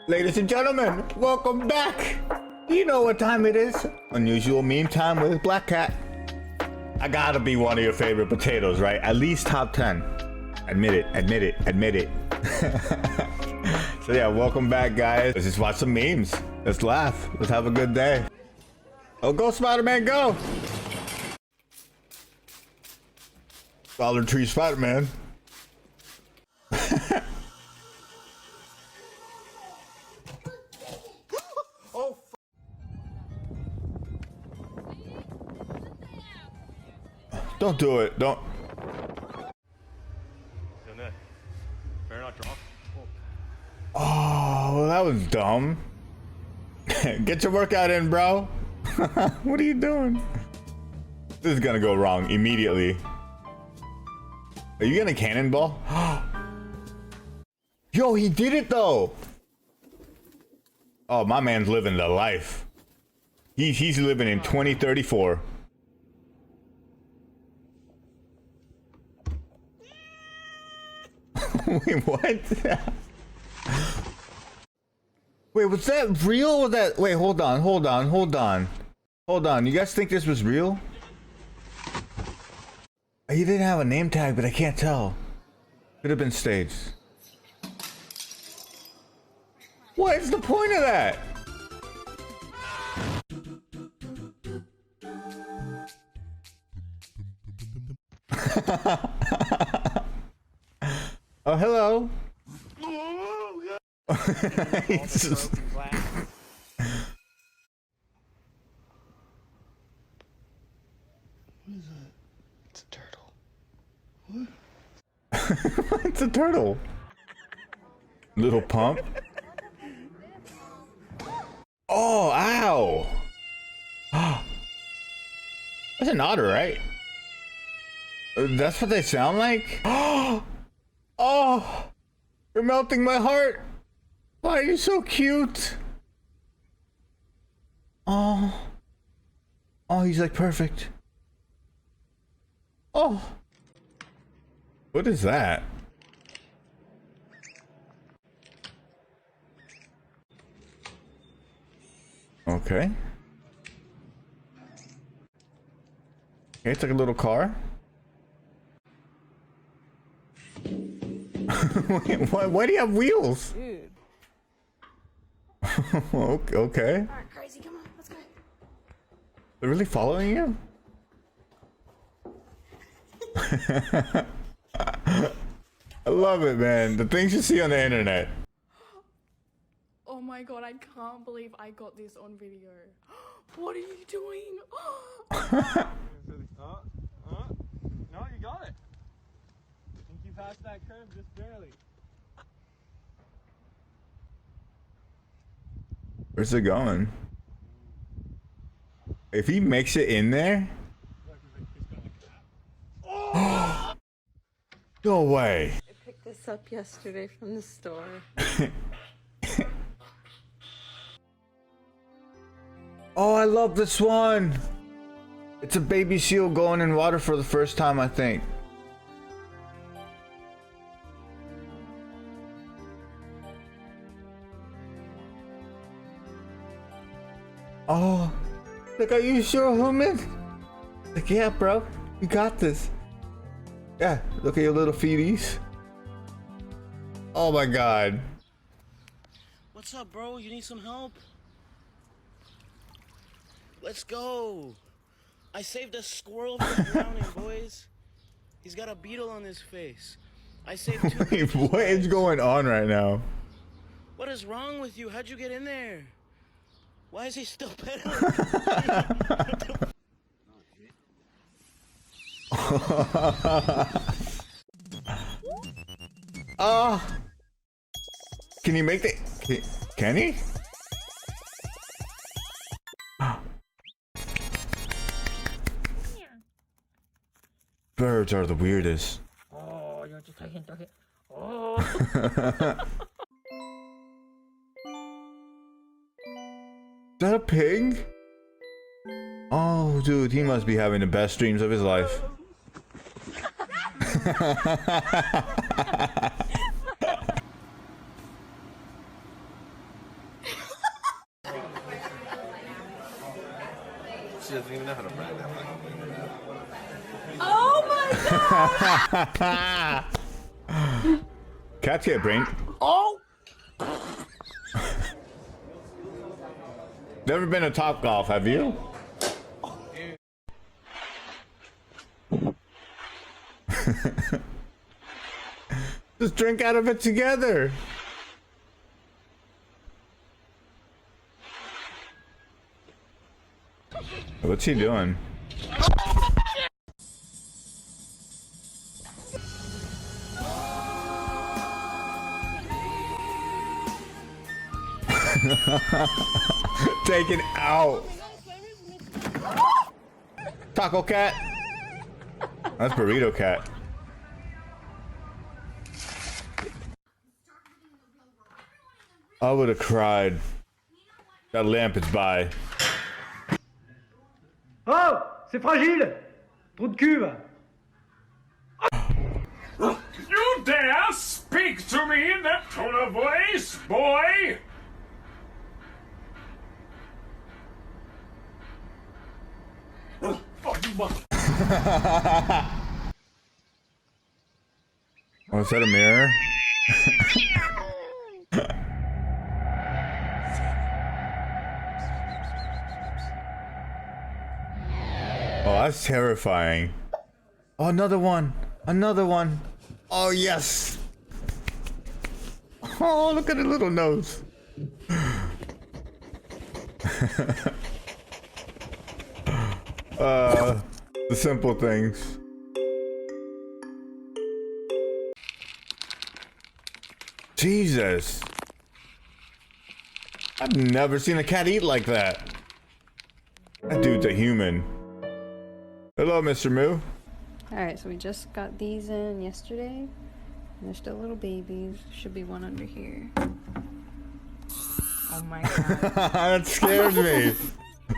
Ladies and gentlemen, welcome back. Do you know what time it is? Unusual meme time with Black Cat. I gotta be one of your favorite potatoes, right? At least top 10. Admit it, admit it, admit it. So yeah, welcome back, guys. Let's just watch some memes. Let's laugh. Let's have a good day. Oh, go Spider-Man, go! Dollar Tree Spider-Man. Oh, don't do it. Don't. Oh, well, that was dumb. Get your workout in, bro. What are you doing? This is gonna go wrong immediately. Are you gonna cannonball? Yo, he did it though. Oh, my man's living the life. He's living in 2034. Wait, what? Wait, was that real? Was that? Wait, hold on. You guys think this was real? He didn't have a name tag, but I can't tell. Could have been staged. What is the point of that? Oh, hello. Just... What is that? It's a turtle. What? It's a turtle. Little pump. Oh, ow. That's an otter, right? That's what they sound like? Oh, you're melting my heart. Why are you so cute? Oh, he's like perfect. Oh, what is that? Okay. Okay, it's like a little car. Wait, why do you have wheels? Dude. Okay. Alright, crazy, come on, let's go. They're really following you? I love it, man. The things you see on the internet. Oh my god, I can't believe I got this on video. What are you doing? No, you got it. I think you passed that curve just barely. Where's it going? If he makes it in there? Oh! No way. I picked this up yesterday from the store. Oh, I love this one. It's a baby seal going in water for the first time, I think. Oh, like, are you sure, human? Like, yeah, bro, you got this. Yeah, look at your little feeties. Oh my god. What's up, bro? You need some help? Let's go. I saved a squirrel from drowning, boys. He's got a beetle on his face. I saved two. Wait, what is going on right now? What is wrong with you? How'd you get in there? Why is he still pedaling? Can you make the... Can he? Birds are the weirdest. Oh, you're just talking. Oh. Is that a pig? Oh, dude, he must be having the best dreams of his life. She doesn't even know how to brand that fucking thing. Oh my god! Cats get brain. Oh! Never been to Top Golf, have you? Just drink out of it together. What's he doing? Take it out. Taco cat. That's burrito cat. I would have cried. That lamp is by. Oh, c'est fragile. Trou de cul, va. You dare speak to me in that tone of voice, boy? Oh, is that a mirror? Oh, that's terrifying. Oh, another one. Another one. Oh, yes. Oh, look at the little nose. The simple things. Jesus. I've never seen a cat eat like that. That dude's a human. Hello, Mr. Moo. Alright, so we just got these in yesterday. And they're still little babies. Should be one under here. Oh my god. That scared me.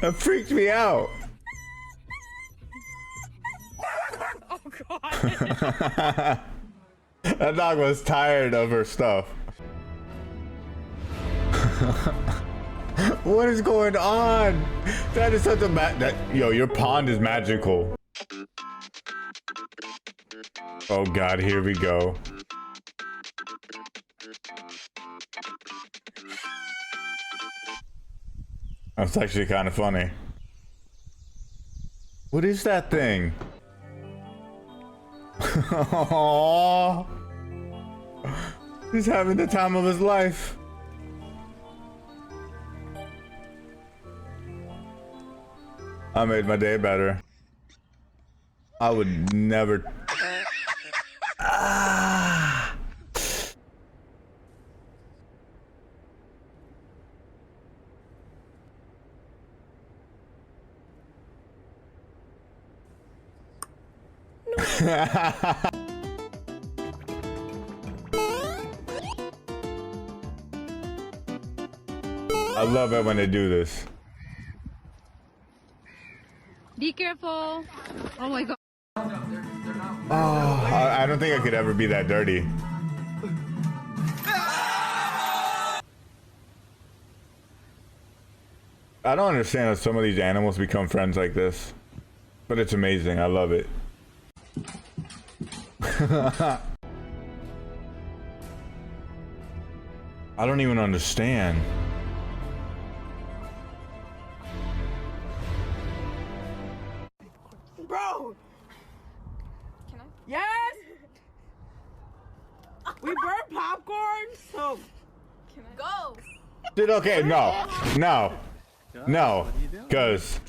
That freaked me out. Oh god! That dog was tired of her stuff. What is going on? That is such a yo, your pond is magical. Oh god, here we go. That's actually kind of funny. What is that thing? Aww. He's having the time of his life. I made my day better. I would never. Ah. I love it when they do this. Be careful! Oh my god. Oh, I don't think I could ever be that dirty. I don't understand how some of these animals become friends like this, but it's amazing. I love it. I don't even understand. Bro! Can I? Yes! We burn popcorn, so... Can I? Go! Dude, okay, no, because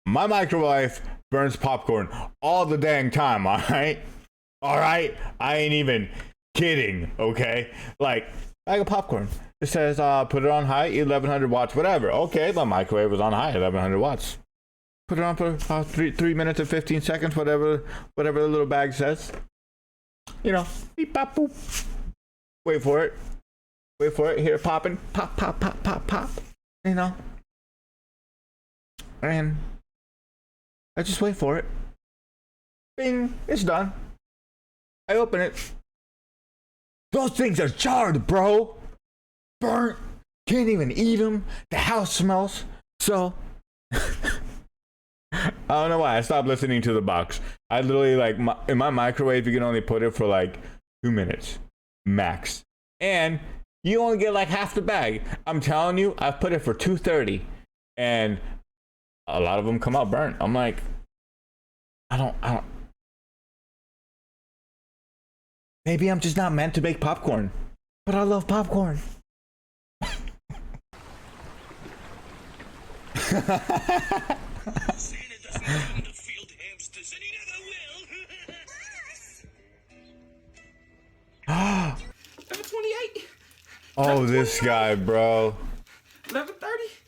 my microwave burns popcorn all the dang time, alright? Alright? I ain't even kidding, okay? Like, I got popcorn. It says, put it on high, 1100 watts, whatever. Okay, my microwave was on high, 1100 watts. Put it on for 3 minutes and 15 seconds, whatever the little bag says. You know, beep, pop, boop. Wait for it. Wait for it. Hear it popping. Pop, pop, pop, pop, pop. You know. And I just wait for it. Bing. It's done. I open it. Those things are charred, bro. Burnt. Can't even eat them. The house smells. So I don't know why. I stopped listening to the box. I literally like in my microwave, you can only put it for like 2 minutes max, and you only get like half the bag. I'm telling you, I put it for 2:30, and a lot of them come out burnt. I'm like, I don't. Maybe I'm just not meant to make popcorn, but I love popcorn. Oh, this guy, bro. 11:30.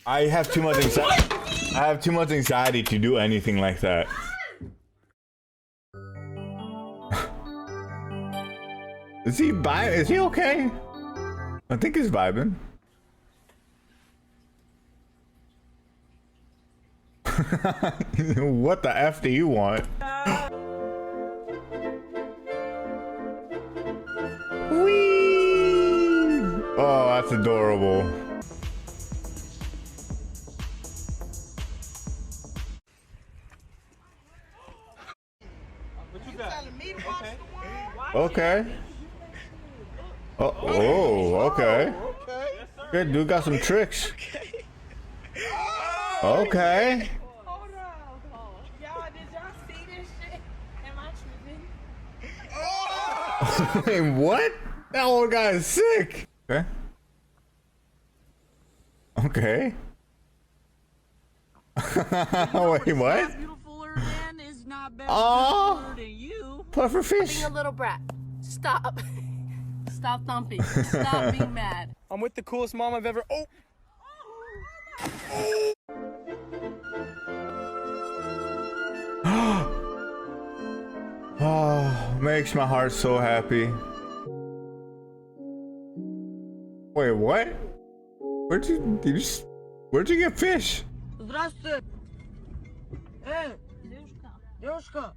I have too much anxiety. I have too much anxiety to do anything like that. Is he okay? I think he's vibing. What the F do you want? Whee! Oh, that's adorable. Okay. Oh, okay. Good dude, got some tricks. Okay. Hold on. Y'all, did y'all see this shit? Am I tripping? Wait, what? That old guy is sick. Okay. Okay. Wait, what? Oh, puffer fish. Being a little brat. Stop. Stop thumping. Stop being mad. I'm with the coolest mom I've ever. Oh. Oh, makes my heart so happy. Wait, what? Where'd you get fish? Здравствуйте. Девушка,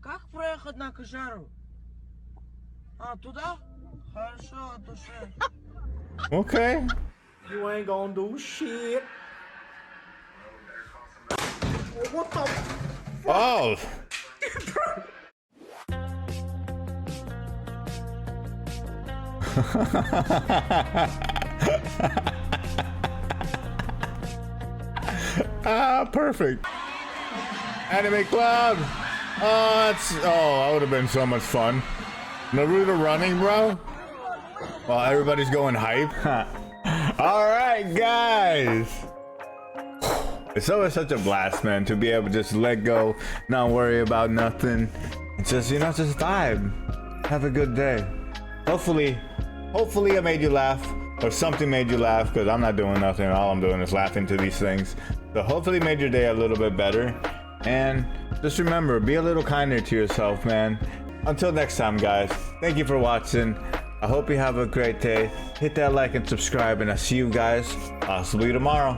как проехать на Кожару? А, туда? Хорошо, от души. Okay. You ain't gonna do shit. What the? Oh. Ah, perfect. Anime Club. Oh, that would have been so much fun. Naruto running, bro. While everybody's going hype. All right, guys. It's always such a blast, man, to be able to just let go, not worry about nothing. It's just, just vibe. Have a good day. Hopefully I made you laugh, or something made you laugh, because I'm not doing nothing. All I'm doing is laughing to these things. So hopefully made your day a little bit better. And just remember, be a little kinder to yourself, man. Until next time, guys, thank you for watching. I hope you have a great day. Hit that like and subscribe, and I'll see you guys possibly tomorrow.